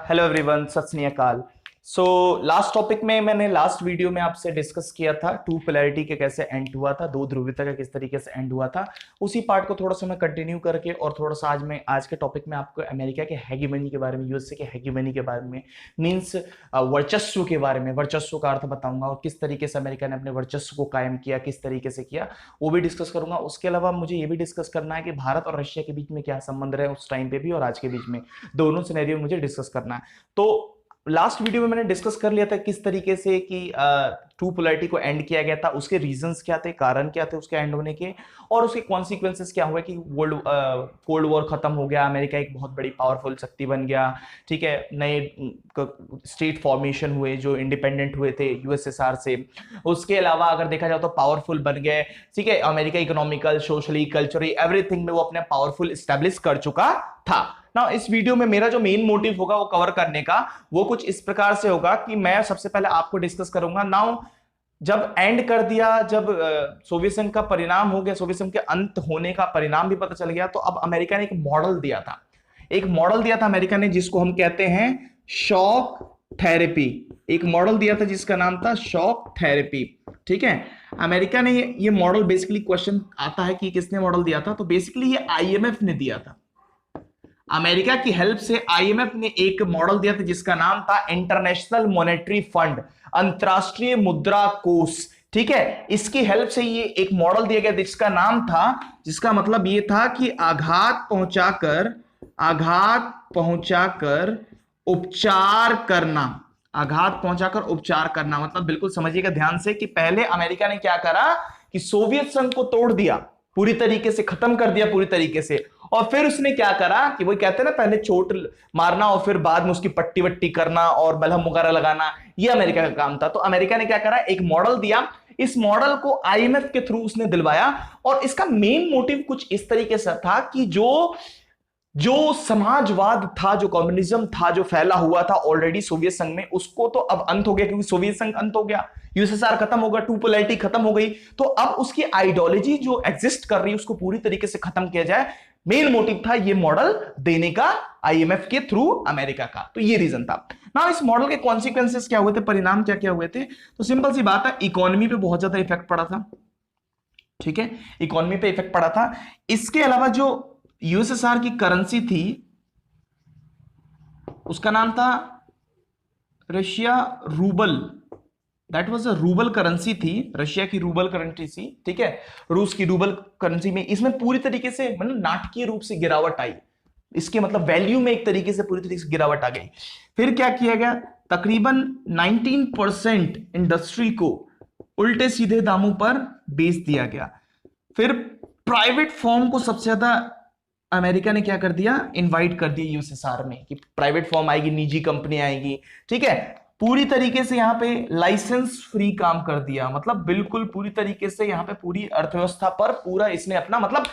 Hello everyone, सत श्री अकाल। So last topic में मैंने लास्ट वीडियो में आपसे डिस्कस किया था टू पोलैरिटी के कैसे एंड हुआ था, दो ध्रुवीयता का किस तरीके से एंड हुआ था। उसी पार्ट को थोड़ा सा मैं कंटिन्यू करके और थोड़ा सा आज के टॉपिक में आपको अमेरिका के हेगेमनी के बारे में, यूएसए के हेगेमनी के बारे में, मींस वर्चस्व के बारे में, वर्चस्व का अर्थ बताऊंगा और किस तरीके से अमेरिका ने अपने वर्चस्व को कायम किया, किस तरीके से किया, वो भी डिस्कस करूंगा। उसके अलावा मुझे ये भी डिस्कस करना है कि भारत और रशिया के बीच में क्या संबंध रहे उस टाइम पे भी और आज के बीच में, दोनों सिनेरियो मुझे डिस्कस करना है। तो लास्ट वीडियो में मैंने डिस्कस कर लिया था किस तरीके से कि टू पोलैरिटी को एंड किया गया था, उसके रीजंस क्या थे, कारण क्या थे उसके एंड होने के, और उसके कॉन्सिक्वेंसेस क्या हुए कि कोल्ड वॉर खत्म हो गया, अमेरिका एक बहुत बड़ी पावरफुल शक्ति बन गया, ठीक है, नए स्टेट फॉर्मेशन हुए जो इंडिपेंडेंट हुए थे यूएसएसआर से। उसके अलावा अगर देखा जाए तो पावरफुल बन गए, ठीक है, America economical, socially, culturally, everything में वो अपने पावरफुल स्टैब्लिश कर चुका था ना। इस वीडियो में मेरा जो मेन मोटिव होगा वो कवर करने का, वो कुछ इस प्रकार से होगा कि मैं सबसे पहले आपको डिस्कस करूंगा नाउ जब एंड कर दिया, जब सोवियत संघ का परिणाम हो गया, सोवियत संघ के अंत होने का परिणाम भी पता चल गया, तो अब अमेरिका ने एक मॉडल दिया था, अमेरिका ने, जिसको हम कहते हैं शॉक थेरेपी। एक मॉडल दिया था जिसका नाम था शॉक थेरेपी, ठीक है। अमेरिका ने ये मॉडल, बेसिकली क्वेश्चन आता है कि किसने मॉडल दिया था, तो बेसिकली ये आईएमएफ ने दिया था। अमेरिका की हेल्प से आईएमएफ ने एक मॉडल दिया था जिसका नाम था इंटरनेशनल मॉनेटरी फंड, अंतरराष्ट्रीय मुद्रा कोष, ठीक है। इसकी हेल्प से ये एक मॉडल दिया गया जिसका नाम था, जिसका मतलब ये था कि आघात पहुंचाकर उपचार करना, मतलब बिल्कुल समझिएगा ध्यान से कि पहले अमेरिका ने क्या करा कि सोवियत संघ को तोड़ दिया पूरी तरीके से, खत्म कर दिया पूरी तरीके से, और फिर उसने क्या करा कि वो कहते हैं ना, पहले चोट मारना और फिर बाद में उसकी पट्टी वट्टी करना और मलहम वगैरह लगाना, ये अमेरिका का काम था। तो अमेरिका ने क्या करा, एक मॉडल दिया, इस मॉडल को आईएमएफ के थ्रू उसने दिलवाया, और इसका मेन मोटिव कुछ इस तरीके से था कि जो समाजवाद था, जो कम्युनिज्म था, जो फैला हुआ था ऑलरेडी सोवियत संघ में, उसको तो अब अंत हो गया, क्योंकि सोवियत संघ अंत हो गया, यूएसएसआर खत्म होगा, टू पोलैरिटी खत्म हो गई, तो अब उसकी आइडियोलॉजी जो एग्जिस्ट कर रही है उसको पूरी तरीके से खत्म किया जाए। मेन मोटिव था ये मॉडल देने का आईएमएफ के थ्रू अमेरिका का, तो ये रीजन था ना। इस मॉडल के कॉन्सिक्वेंसेस क्या हुए थे, परिणाम क्या क्या हुए थे, तो सिंपल सी बात है, इकोनॉमी पे बहुत ज्यादा इफेक्ट पड़ा था, ठीक है, इकोनॉमी पे इफेक्ट पड़ा था। इसके अलावा जो यूएसएसआर की करेंसी थी उसका नाम था Russia rouble, that was a rouble currency थी, रशिया की रूबल करेंसी थी, ठीक है, रूस की रूबल करेंसी में, इसमें पूरी तरीके से मतलब नाटकीय रूप से गिरावट आई, इसके मतलब वैल्यू में एक तरीके से पूरी तरीके से गिरावट आ गई। फिर क्या किया गया, तकरीबन 19% इंडस्ट्री को उल्टे सीधे दामों पर बेच दिया गया। फिर प्राइवेट फर्म को सबसे ज्यादा अमेरिका ने क्या कर दिया, इनवाइट कर दिया यूएसएसआर में कि प्राइवेट फर्म आएगी, निजी कंपनी आएगी, ठीक है, पूरी तरीके से यहां पे लाइसेंस फ्री काम कर दिया, मतलब बिल्कुल पूरी तरीके से यहां पे पूरी अर्थव्यवस्था पर पूरा इसने अपना, मतलब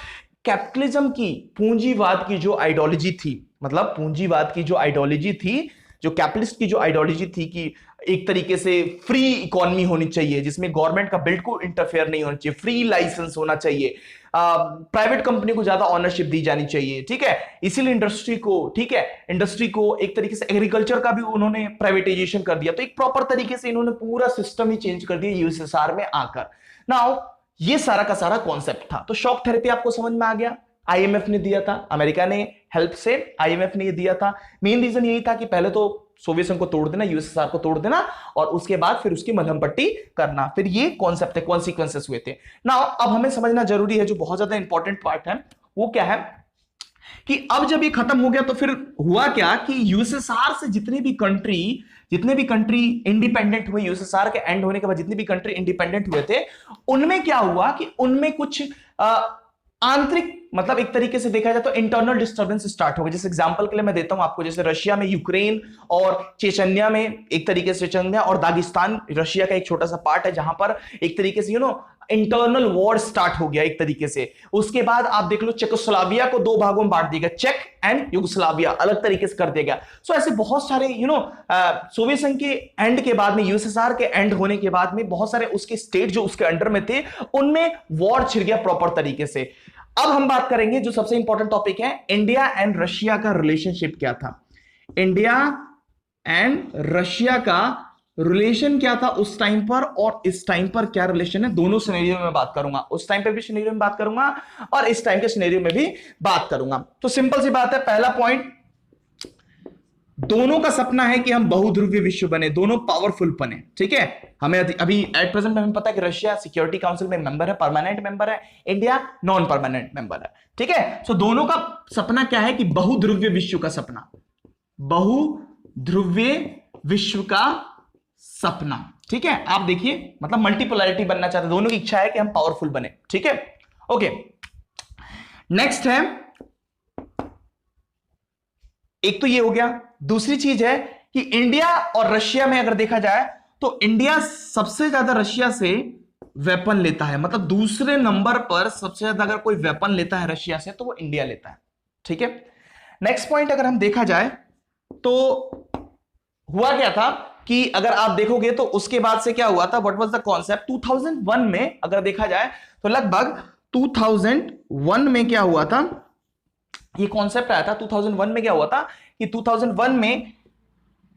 कैपिटलिज्म की, पूंजीवाद की जो आइडियोलॉजी थी, मतलब पूंजीवाद की जो आइडियोलॉजी थी, जो कैपिटलिस्ट की जो आइडियोलॉजी थी कि एक तरीके से फ्री इकोनॉमी होनी चाहिए जिसमें गवर्नमेंट का बिल्कुल इंटरफेयर नहीं होना चाहिए, फ्री लाइसेंस होना चाहिए, प्राइवेट कंपनी को ज्यादा ऑनरशिप दी जानी चाहिए, ठीक है, इसीलिए इंडस्ट्री को एक तरीके से एग्रीकल्चर का भी उन्होंने प्राइवेटाइजेशन कर दिया। तो एक प्रॉपर तरीके से इन्होंने पूरा सिस्टम ही चेंज कर दिया यूएसएसआर में आकर। नाउ ये सारा का सारा कॉन्सेप्ट था। तो शॉक थेरेपी आपको समझ में आ गया, आईएमएफ ने दिया था, अमेरिका ने हेल्प से आईएमएफ ने दिया था। मेन रीजन यही था कि पहले तो सोवियत संघ को तोड़ देना, यूएसएसआर को तोड़ देना, और उसके बाद फिर उसकी मलहम पट्टी करना। फिर ये कॉन्सेप्ट है, कॉन्सिक्वेंसेस हुए थे ना। अब हमें समझना जरूरी है, जो बहुत ज्यादा इंपॉर्टेंट पार्ट है वो क्या है कि अब जब ये खत्म हो गया तो फिर हुआ क्या कि यूएसएसआर से जितने भी कंट्री इंडिपेंडेंट हुए, यूएसएसआर के एंड होने के बाद जितने भी कंट्री इंडिपेंडेंट हुए थे, उनमें क्या हुआ कि उनमें कुछ आंतरिक, मतलब एक तरीके से देखा जाए तो इंटरनल डिस्टर्बेंस स्टार्ट हो गए। जैसे एग्जांपल के लिए मैं देता हूं आपको, जैसे रशिया में यूक्रेन और चेचन्या में, एक तरीके से चेचन्या और दागिस्तान रशिया का एक छोटा सा पार्ट है, जहां पर एक तरीके से इंटरनल वॉर स्टार्ट हो गया एक तरीके से। उसके बाद आप देख लो चेकोस्लोवाकिया को दो भागों में बांट दिया गया, चेक एंड युगोस्लाविया अलग तरीके से कर दिया गया। सो ऐसे बहुत सारे सोवियत संघ के एंड के बाद में, यूएसएसआर के एंड होने के बाद में बहुत सारे उसके स्टेट जो उसके अंडर में थे उनमें वॉर छिड़ गया प्रॉपर तरीके से। अब हम बात करेंगे जो सबसे इंपॉर्टेंट टॉपिक है, इंडिया एंड रशिया का रिलेशनशिप क्या था। इंडिया एंड रशिया का रिलेशन क्या था उस टाइम पर और इस टाइम पर क्या रिलेशन है, दोनों सिनेरियो में बात करूंगा। उस टाइम पे भी सिनेरियो में बात करूंगा और इस टाइम के सिनेरियो में भी बात करूंगा। तो सिंपल सी बात है, पहला पॉइंट, दोनों का सपना है कि हम बहुध्रुवीय विश्व बने, दोनों पावरफुल बने। ठीक है, हमें अभी एट प्रेजेंट हमें पता है कि रशिया सिक्योरिटी काउंसिल में मेंबर है, परमानेंट मेंबर है, इंडिया नॉन परमानेंट मेंबर है। ठीक है, सो दोनों का सपना क्या है कि बहुध्रुवीय विश्व का सपना, बहुध्रुवीय विश्व का सपना। ठीक है, आप देखिए मतलब मल्टीपोलैरिटी बनना चाहते, दोनों की इच्छा है कि हम पावरफुल बने। ठीक है, ओके, नेक्स्ट है, एक तो ये हो गया। दूसरी चीज है कि इंडिया और रशिया में अगर देखा जाए तो इंडिया सबसे ज्यादा रशिया से वेपन लेता है, मतलब दूसरे नंबर पर सबसे ज्यादा अगर कोई वेपन लेता है रशिया से तो वो इंडिया लेता है। ठीक है, नेक्स्ट पॉइंट अगर हम देखा जाए तो हुआ क्या था कि अगर आप देखोगे तो उसके बाद से क्या हुआ था, व्हाट वाज द कॉन्सेप्ट 2001 में अगर देखा जाए तो लगभग 2001 में क्या हुआ था, ये कॉन्सेप्ट आया था 2001 में। क्या हुआ था कि 2001 में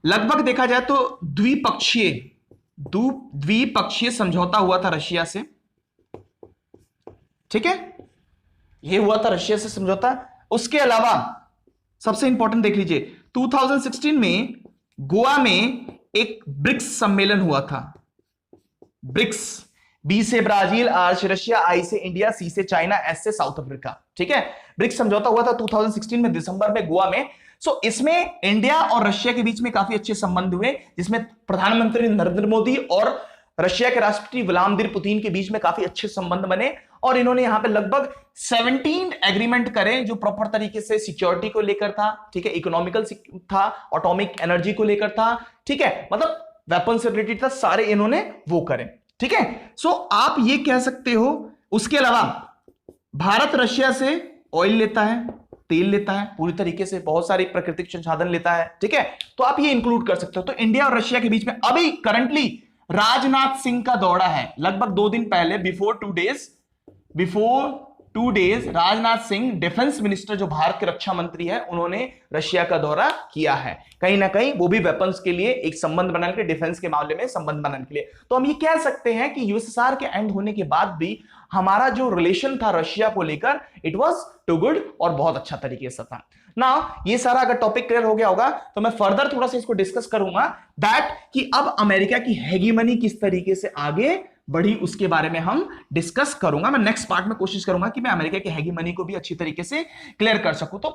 लगभग देखा जाए तो द्विपक्षीय समझौता हुआ था रशिया से। ठीक है, ये हुआ था रशिया से समझौता। उसके अलावा सबसे इंपॉर्टेंट देख लीजिए, 2016 में गोवा में एक ब्रिक्स सम्मेलन हुआ था। ब्रिक्स, बी से ब्राजील, आर से रशिया, आई से इंडिया, सी से चाइना, एस से साउथ अफ्रीका। ठीक है, ब्रिक्स समझौता हुआ था 2016 में दिसंबर में गोवा में। सो इसमें इंडिया और रशिया के बीच में काफी अच्छे संबंध हुए, जिसमें प्रधानमंत्री नरेंद्र मोदी और रशिया के राष्ट्रपति व्लादिमीर पुतिन के बीच में काफी अच्छे संबंध बने और इन्होंने यहां पे लगभग 17 एग्रीमेंट करे जो प्रॉपर तरीके से सिक्योरिटी को लेकर था। ठीक है, इकोनॉमिकल था, एटॉमिक एनर्जी को लेकर था। ठीक है, मतलब वेपन से रिलेटेड था, सारे इन्होंने वो करे। ठीक है, सो आप ये कह सकते हो। उसके अलावा भारत रशिया से ऑयल लेता है, तेल लेता है, पूरी तरीके से बहुत सारी प्राकृतिक संसाधन लेता है। ठीक है, तो आप ये इंक्लूड कर सकते हो। तो इंडिया और रशिया के बीच में अभी करंटली राजनाथ सिंह का दौरा है, लगभग 2 दिन पहले, before two days Rajnath Singh, defence minister जो भारत के रक्षा मंत्री है, उन्होंने रशिया का दौरा किया है। कहीं ना कहीं वो भी वेपन्स के लिए एक संबंध बनाने के लिए, डिफेंस के मामले में संबंध बनाने के लिए। तो हम ये कह सकते हैं कि यूएसएसआर के एंड होने के बाद भी हमारा जो रिलेशन था रशिया को लेकर, इट वाज टू गुड और बहुत अच्छा तरीके से था ना। ये सारा अगर टॉपिक क्लियर हो गया होगा तो मैं फर्दर थोड़ा सा इसको डिस्कस करूंगा दैट कि अब अमेरिका की हेगेमनी किस तरीके से आगे बढ़ी, उसके बारे में हम डिस्कस करूंगा। मैं नेक्स्ट पार्ट में कोशिश करूंगा कि मैं अमेरिका की हेगेमनी को भी अच्छी तरीके से क्लियर कर सकूं। तो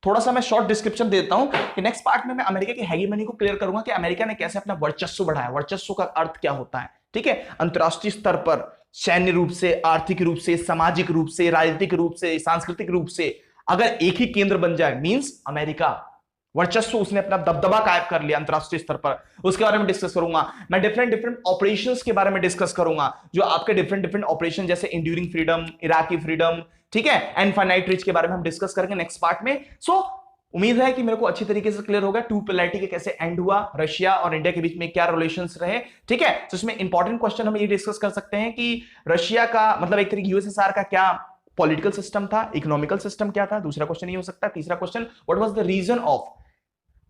थोड़ा सा मैं शॉर्ट डिस्क्रिप्शन देता हूं कि नेक्स्ट पार्ट में मैं अमेरिका की हेगेमनी को क्लियर करूंगा कि अमेरिका ने कैसे अपना वर्चस्व बढ़ाया। वर्चस्व का अर्थ क्या होता है, ठीक है, अंतरराष्ट्रीय स्तर पर सैन्य रूप से, आर्थिक रूप से, सामाजिक रूप से, राजनीतिक रूप से, सांस्कृतिक रूप से अगर एक ही केंद्र बन जाए, मींस अमेरिका वर्चस्व, उसने अपना दबदबा कायम कर लिया अंतरराष्ट्रीय स्तर पर। उसके बारे में डिस्कस करूंगा मैं। डिफरेंट ऑपरेशंस के बारे में डिस्कस करूंगा, जो आपके डिफरेंट ऑपरेशन जैसे इंड्यूरिंग फ्रीडम, इराकी फ्रीडम, ठीक है, इनफाइनाइट रीच के बारे में हम डिस्कस करेंगे नेक्स्ट पार्ट में। सो उम्मीद है कि मेरे को अच्छी तरीके से क्लियर होगा टू पोलैरिटी के कैसे एंड हुआ, रशिया और इंडिया के बीच में क्या रिलेशंस रहे। ठीक है, तो इसमें इंपॉर्टेंट क्वेश्चन हम ये डिस्कस कर सकते हैं कि रशिया का मतलब एक तरीके यूएसएसआर का क्या पॉलिटिकल सिस्टम था, इकोनॉमिकल सिस्टम क्या था। दूसरा क्वेश्चन ये हो सकता है। तीसरा question, what was the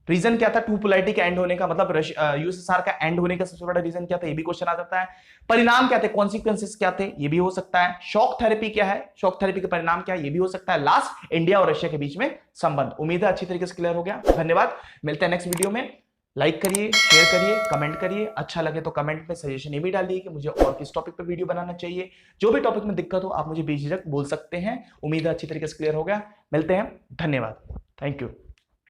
reason क्या था टू पोलैरिटी का एंड होने का, मतलब यूएसएसआर का एंड होने का सबसे बड़ा रीजन क्या था, ये भी क्वेश्चन आ सकता है। परिणाम क्या थे, कॉन्सिक्वेंसेस क्या थे, ये भी हो सकता है। शॉक थेरेपी क्या है, शॉक थेरेपी का परिणाम क्या है, ये भी हो सकता है। लास्ट, इंडिया और रशिया के बीच में संबंध। उम्मीद है अच्छी तरीके से क्लियर हो गया। धन्यवाद, मिलते हैं नेक्स्ट वीडियो में। लाइक करिए, शेयर करिए, कमेंट करिए। अच्छा लगे तो कमेंट में सजेशन ये भी डालिए कि मुझे और किस टॉपिक पर वीडियो बनाना चाहिए। जो भी टॉपिक में दिक्कत हो आप मुझे बेझिझक बोल सकते हैं। उम्मीद है अच्छी तरीके से क्लियर हो गया। मिलते हैं, धन्यवाद, थैंक यू।